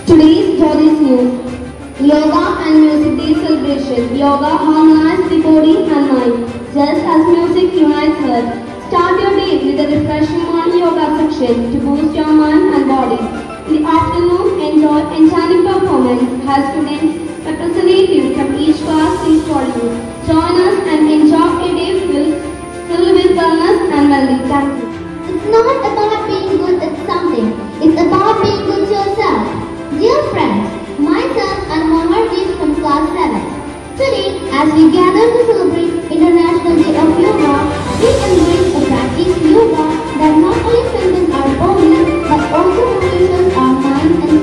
Today's Jyoti's News. Yoga and Music Day celebration. Yoga harmonizes the body and mind, just as music unites us. Start your day with a refreshing morning yoga section to boost your mind and body. In the afternoon, enjoy enchanting performance as students representatives from each class teach you. Join us and enjoy a day filled with wellness and well-being. Thank you. It's not about being good at something. It's about being good to yourself. Dear friends, myself and Mohammed from class 7. Today, as we gather to celebrate International Day of Yoga, we embrace a practice yoga that not only strengthens our body but also nourishes our mind and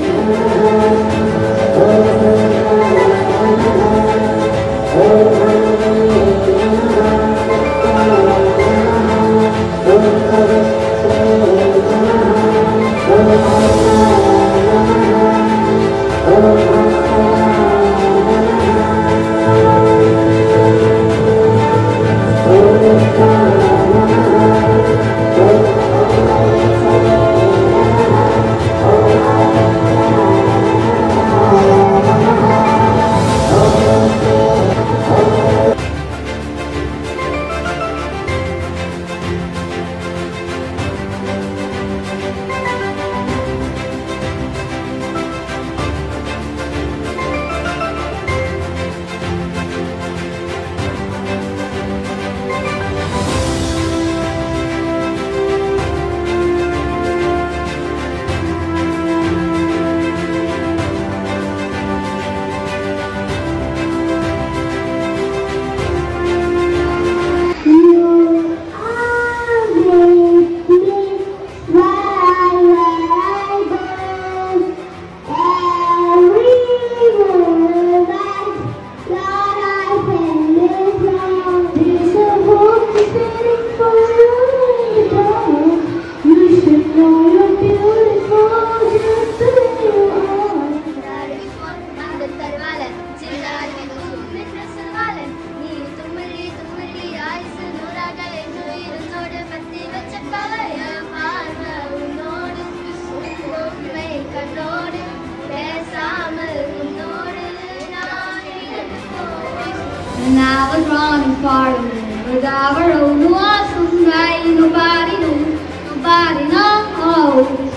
And I was running far away, but I rode was some way nobody knew,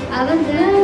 I was there.